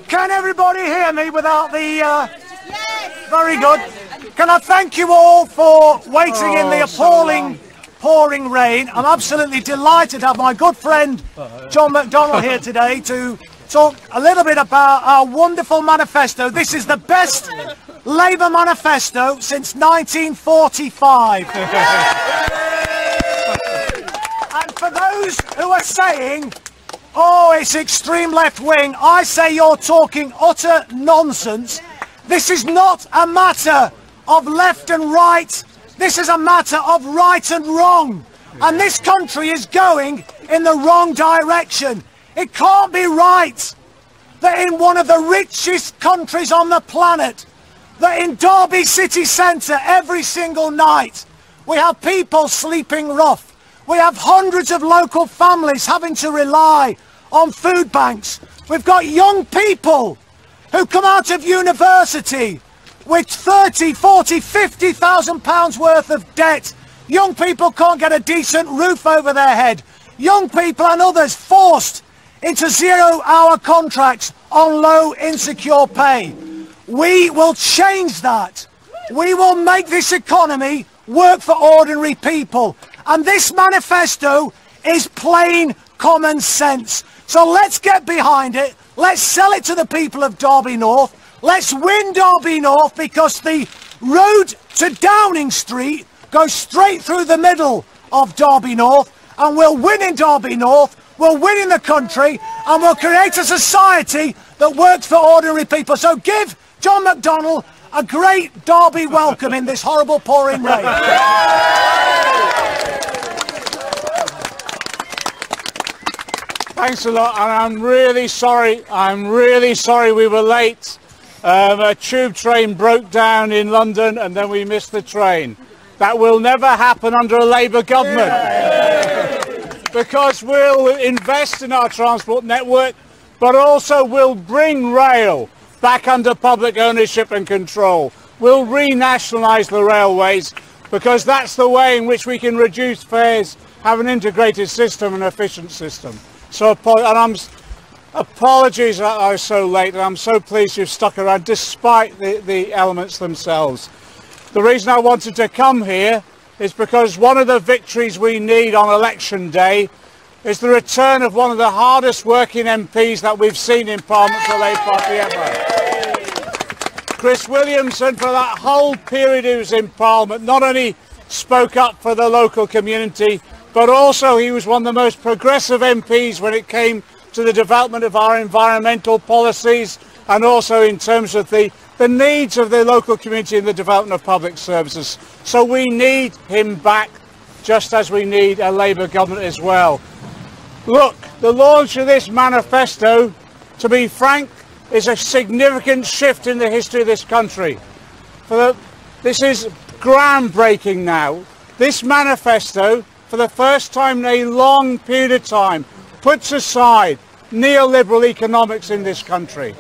Can everybody hear me without the... Yes. Very good. Can I thank you all for waiting in the appalling pouring rain. I'm absolutely delighted to have my good friend John McDonnell here today to talk a little bit about our wonderful manifesto. This is the best Labour manifesto since 1945. And for those who are saying, oh, it's extreme left wing, I say you're talking utter nonsense. This is not a matter of left and right. This is a matter of right and wrong. And this country is going in the wrong direction. It can't be right that in one of the richest countries on the planet, that in Derby city centre every single night, we have people sleeping rough. We have hundreds of local families having to rely on food banks. We've got young people who come out of university with 30, 40, 50,000 pounds worth of debt. Young people can't get a decent roof over their head. Young people and others forced into 0-hour contracts on low, insecure pay. We will change that. We will make this economy work for ordinary people. And this manifesto is plain common sense. So let's get behind it. Let's sell it to the people of Derby North. Let's win Derby North, because the road to Downing Street goes straight through the middle of Derby North, and we'll win in Derby North, we'll win in the country, and we'll create a society that works for ordinary people. So give John McDonnell a great Derby welcome in this horrible pouring rain. Thanks a lot, and I'm really sorry we were late. A tube train broke down in London and then we missed the train. That will never happen under a Labour government. Because we'll invest in our transport network, but also we'll bring rail back under public ownership and control. We'll renationalise the railways, because that's the way in which we can reduce fares, have an integrated system, an efficient system. So, apologies that I was so late, and I'm so pleased you've stuck around despite the elements themselves. The reason I wanted to come here is because one of the victories we need on election day is the return of one of the hardest working MPs that we've seen in Parliament for the Labour Party ever. Chris Williamson, for that whole period he was in Parliament, not only spoke up for the local community, but also he was one of the most progressive MPs when it came to the development of our environmental policies, and also in terms of the needs of the local community and the development of public services. So we need him back, just as we need a Labour government as well. Look, the launch of this manifesto, to be frank, is a significant shift in the history of this country. This is groundbreaking now. This manifesto, for the first time in a long period of time, puts aside neoliberal economics in this country.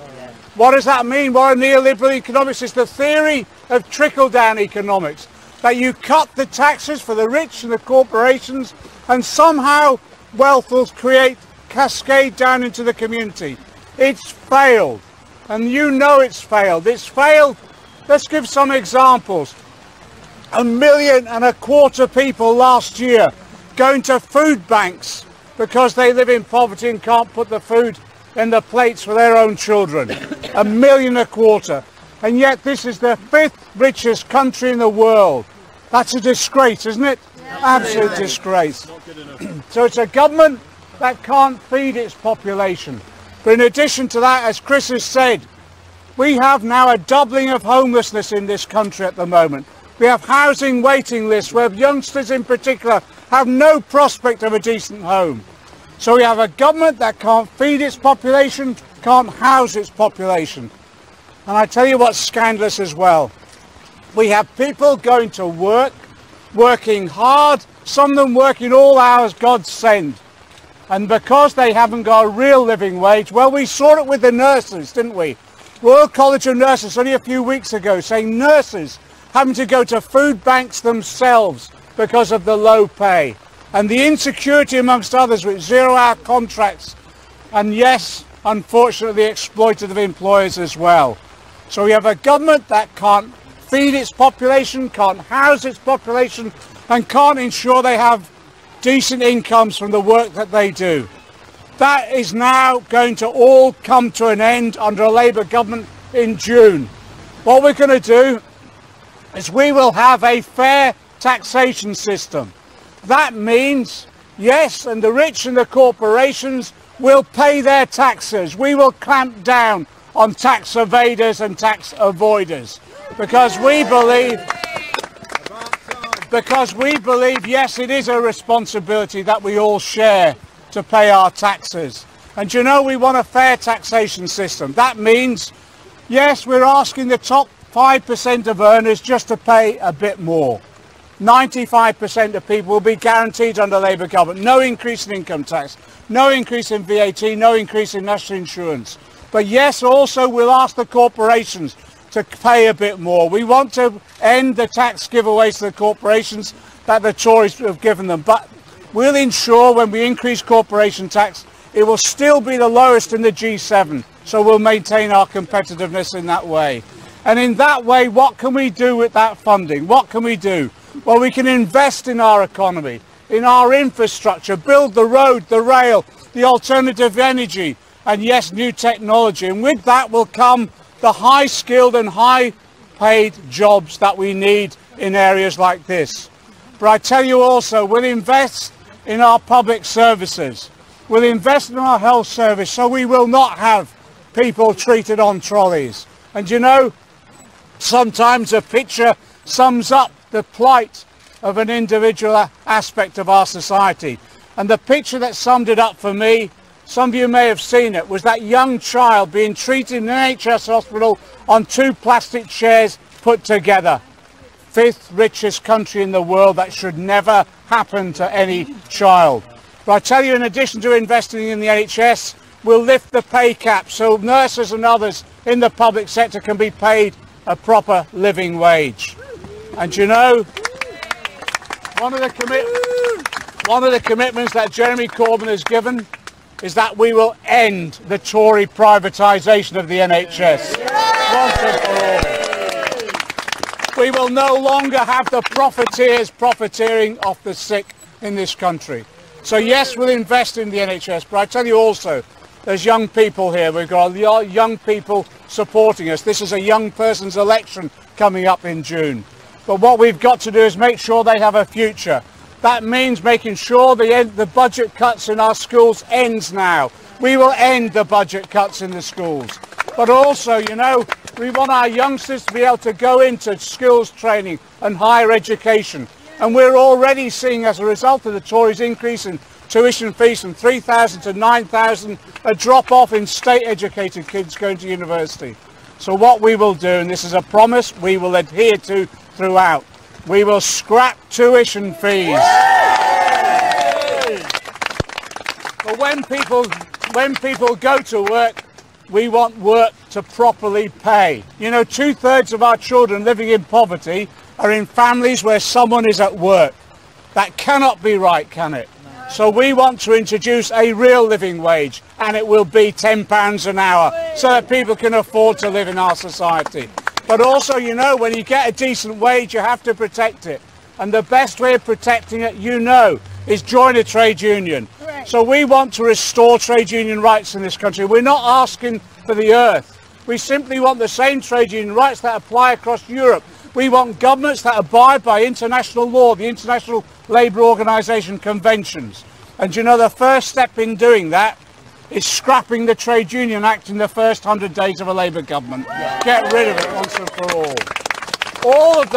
What does that mean? What are neoliberal economics? It's the theory of trickle-down economics, that you cut the taxes for the rich and the corporations, and somehow wealth will cascade down into the community. It's failed, and you know it's failed. It's failed. Let's give some examples. 1.25 million people last year going to food banks because they live in poverty and can't put the food in the plates for their own children. 1.25 million. And yet this is the 5th richest country in the world. That's a disgrace, isn't it? Yeah. Absolute disgrace. So it's a government that can't feed its population. But in addition to that, as Chris has said, we have now a doubling of homelessness in this country at the moment. We have housing waiting lists where youngsters in particular have no prospect of a decent home. So we have a government that can't feed its population, can't house its population. And I tell you what's scandalous as well. We have people going to work, working hard, some of them working all hours God send. And because they haven't got a real living wage, well, we saw it with the nurses, didn't we? Royal College of Nurses only a few weeks ago saying nurses having to go to food banks themselves because of the low pay. And the insecurity amongst others with 0-hour contracts. And yes, unfortunately, exploitative employers as well. So we have a government that can't feed its population, can't house its population, and can't ensure they have decent incomes from the work that they do. That is now going to all come to an end under a Labour government in June. What we're going to do is we will have a fair taxation system. That means, yes, and the rich and the corporations will pay their taxes. We will clamp down on tax evaders and tax avoiders because we believe, yes, it is a responsibility that we all share to pay our taxes. And you know, we want a fair taxation system. That means, yes, we're asking the top 5% of earners just to pay a bit more. 95% of people will be guaranteed under Labour government. No increase in income tax, no increase in VAT, no increase in national insurance. But yes, also we'll ask the corporations to pay a bit more. We want to end the tax giveaways to the corporations that the Tories have given them. But we'll ensure when we increase corporation tax, it will still be the lowest in the G7. So we'll maintain our competitiveness in that way. And in that way, what can we do with that funding? What can we do? Well, we can invest in our economy, in our infrastructure, build the road, the rail, the alternative energy, and yes, new technology. And with that will come the high-skilled and high-paid jobs that we need in areas like this. But I tell you also, we'll invest in our public services. We'll invest in our health service so we will not have people treated on trolleys. And you know, sometimes a picture sums up the plight of an individual aspect of our society. And the picture that summed it up for me, some of you may have seen it, was that young child being treated in an NHS hospital on 2 plastic chairs put together. 5th richest country in the world. That should never happen to any child. But I tell you, in addition to investing in the NHS, we'll lift the pay cap so nurses and others in the public sector can be paid a proper living wage. And you know, one of the commitments that Jeremy Corbyn has given is that we will end the Tory privatisation of the NHS once and for all. We will no longer have the profiteers profiteering off the sick in this country. So yes, we'll invest in the NHS, but I tell you also, there's young people here. We've got young people supporting us. This is a young person's election coming up in June. But what we've got to do is make sure they have a future. That means making sure the budget cuts in our schools ends now. We will end the budget cuts in the schools. But also, you know, we want our youngsters to be able to go into skills training and higher education. And we're already seeing, as a result of the Tories' increase in tuition fees from 3,000 to 9,000, a drop-off in state-educated kids going to university. So what we will do, and this is a promise we will adhere to throughout, we will scrap tuition fees. But when people go to work, we want work to properly pay. You know, 2/3 of our children living in poverty are in families where someone is at work. That cannot be right, can it? So we want to introduce a real living wage, and it will be £10 an hour so that people can afford to live in our society. But also, you know, when you get a decent wage, you have to protect it. And the best way of protecting it, you know, is join a trade union. So we want to restore trade union rights in this country. We're not asking for the earth. We simply want the same trade union rights that apply across Europe. We want governments that abide by international law, the International Labour Organisation conventions. And you know, the first step in doing that is scrapping the Trade Union Act in the first 100 days of a Labour government. Get rid of it once and for all. All of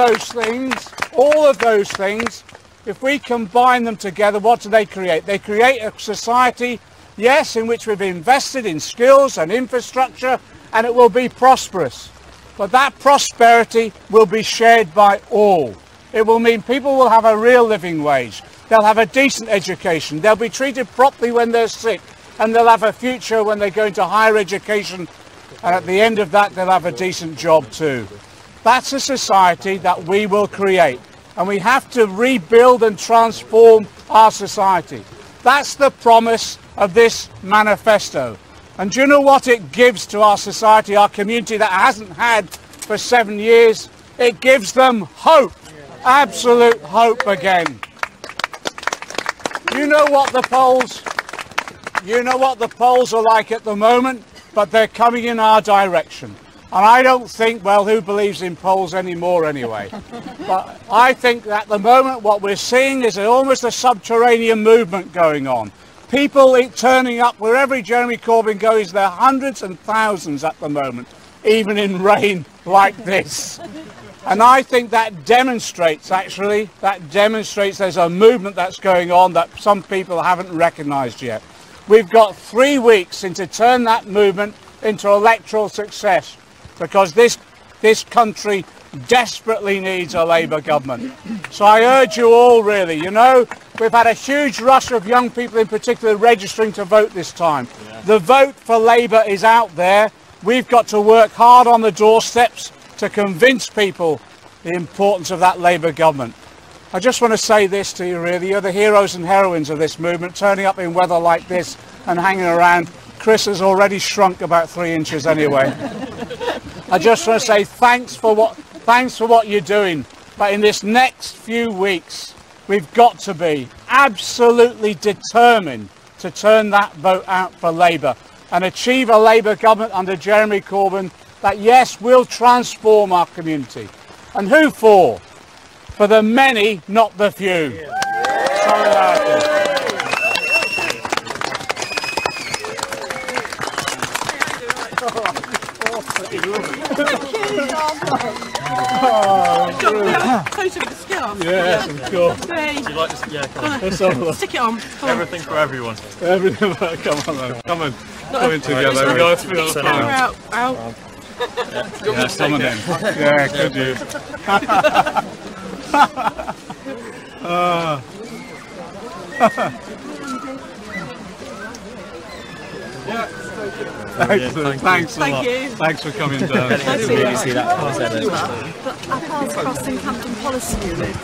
those things, if we combine them together, what do they create? They create a society, yes, in which we've invested in skills and infrastructure, and it will be prosperous. But that prosperity will be shared by all. It will mean people will have a real living wage. They'll have a decent education. They'll be treated properly when they're sick. And they'll have a future when they go into higher education. And at the end of that, they'll have a decent job too. That's a society that we will create. And we have to rebuild and transform our society. That's the promise of this manifesto. And do you know what it gives to our society, our community that hasn't had for 7 years? It gives them hope, absolute hope again. You know what the polls are like at the moment, but they're coming in our direction. And I don't think, well, who believes in polls anymore anyway? But I think that at the moment what we're seeing is almost a subterranean movement going on. People turning up wherever Jeremy Corbyn goes, there are hundreds and thousands at the moment, even in rain like this. And I think that demonstrates, there's a movement that's going on that some people haven't recognised yet. We've got 3 weeks to turn that movement into electoral success, because this country desperately needs a Labour government. So I urge you all, really, you know, we've had a huge rush of young people in particular registering to vote this time. Yeah. The vote for Labour is out there. We've got to work hard on the doorsteps to convince people the importance of that Labour government. I just want to say this to you, really, you're the heroes and heroines of this movement, turning up in weather like this and hanging around. Chris has already shrunk about 3 inches anyway. I just want to say thanks for what you're doing. But in this next few weeks, we've got to be absolutely determined to turn that vote out for Labour and achieve a Labour government under Jeremy Corbyn that, yes, will transform our community. And who for? For the many, not the few. Yes, of course. Do you like this? Yeah, come on. Let's have a look. Stick it on. Everything for everyone. Everything, come on then. Come on. Coming together. There we go. It's been on Out. Yeah, some of them. Yeah, could you? Excellent. Thanks a lot. Thanks for coming down. But our paths crossed in Hampton Policy Unit.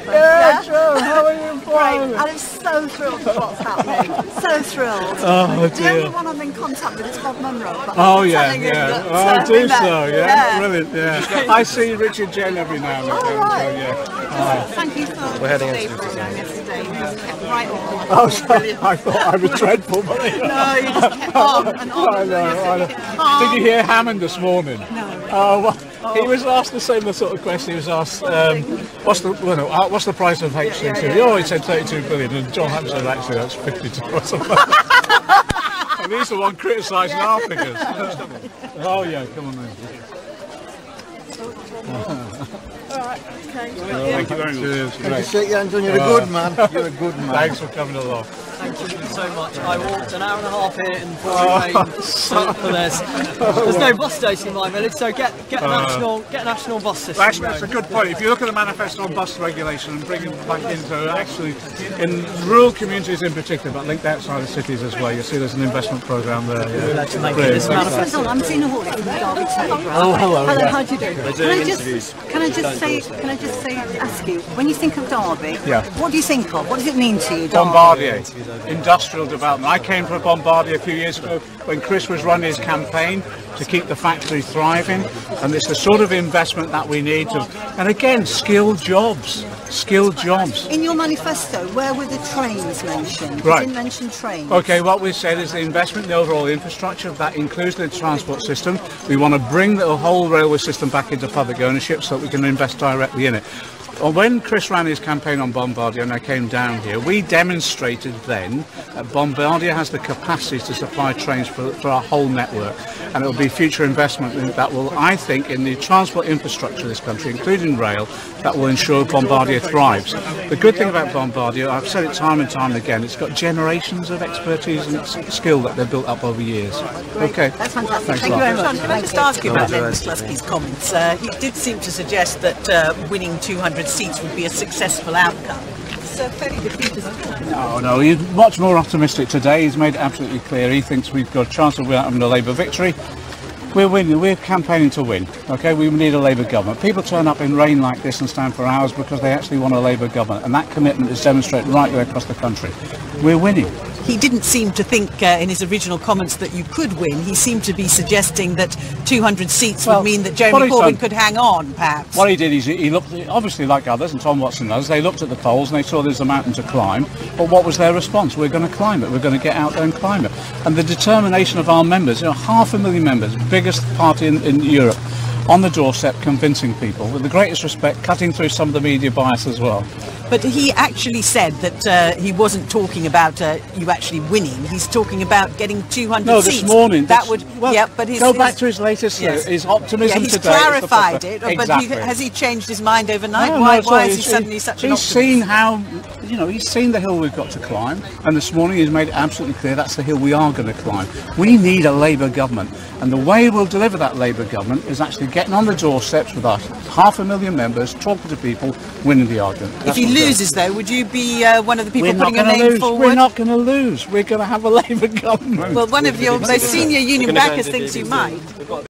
Yeah, sure. How are you? Great. And I'm so thrilled with what's happening. So thrilled. Oh, The only one I'm in contact with is Bob Munro. But oh, yeah, telling you yeah. that, Oh, do we met. so, yeah. Brilliant, yeah. I see Richard Jen every now and then, so yeah. Thank you for the program yesterday. You kept right on. Oh, sorry. I thought I was dreadful, but No, you just kept on and on. I know. Did you hear Hammond this morning? No. Well, he was asked the same sort of question. He was asked, what's the price of HC2? Oh, he said 32 billion, and John Hammond said, actually, that's 52 or something. And he's the one criticising our figures. Oh, yeah, come on then. Alright, okay. Thank you very much. Cheers. Good to shake your hands on. You're a good man. You're a good man. Thanks for coming along. Thank you so much. I walked an hour and a half here in pouring rain for this. There's no bus station in my village, so get a national bus system. Actually, that's a good point. If you look at the manifesto on bus regulation and bring it back into actually in rural communities in particular, but linked outside of cities as well, you see there's an investment programme there. We'd like to make this manifesto. I'm Tina Hawley from the Derby Telegraph. Oh, hello. Hello, how do you do? We're doing interviews. Can I just ask you, when you think of Derby, Yeah. what do you think of? What does it mean to you, Derby? Bombardier, industrial development. I came from Bombardier a few years ago when Chris was running his campaign to keep the factory thriving, and it's the sort of investment that we need to, and again, skilled jobs. In your manifesto, where were the trains mentioned? Right. You didn't mention trains. Okay, what we said is the investment in the overall infrastructure, that includes the transport system. We want to bring the whole railway system back into public ownership so that we can invest directly in it. When Chris ran his campaign on Bombardier and I came down here, we demonstrated then that Bombardier has the capacity to supply trains for our whole network, and it will be future investment that will, I think, in the transport infrastructure of this country, including rail, that will ensure Bombardier thrives. The good thing about Bombardier, I've said it time and time again, it's got generations of expertise and skill that they've built up over years. Okay. That's fantastic. Thanks Thank you very much. John, can I just ask you about Len Misleski's comments? He did seem to suggest that winning 200 seats would be a successful outcome. It's fairly defeatist. No, he's much more optimistic today. He's made it absolutely clear. He thinks we've got a chance of having a Labour victory. We're winning. We're campaigning to win. Okay, we need a Labour government. People turn up in rain like this and stand for hours because they actually want a Labour government, and that commitment is demonstrated right the way across the country. We're winning. he didn't seem to think in his original comments that you could win. He seemed to be suggesting that 200 seats would mean that Jeremy Corbyn could hang on, perhaps. What he did is he looked, obviously like others, and Tom Watson does, they looked at the polls and they saw there's a mountain to climb, but what was their response? We're going to climb it, we're going to get out there and climb it. And the determination of our members, 500,000 members, biggest party in Europe, on the doorstep convincing people, with the greatest respect, cutting through some of the media bias as well. But he actually said that he wasn't talking about you actually winning. He's talking about getting 200 seats. No, this morning. That would, but go back to his latest, his optimism he's today. He's clarified it, exactly. But has he changed his mind overnight? No, why is he suddenly such an optimist? He's seen how, he's seen the hill we've got to climb, and this morning he's made it absolutely clear that's the hill we are going to climb. We need a Labour government, and the way we'll deliver that Labour government is actually getting on the doorsteps with us, 500,000 members, talking to people, winning the argument. If he loses, though, would you be one of the people putting a name forward? We're not going to lose. We're going to have a Labour government. Well, one of your most senior union backers thinks you might.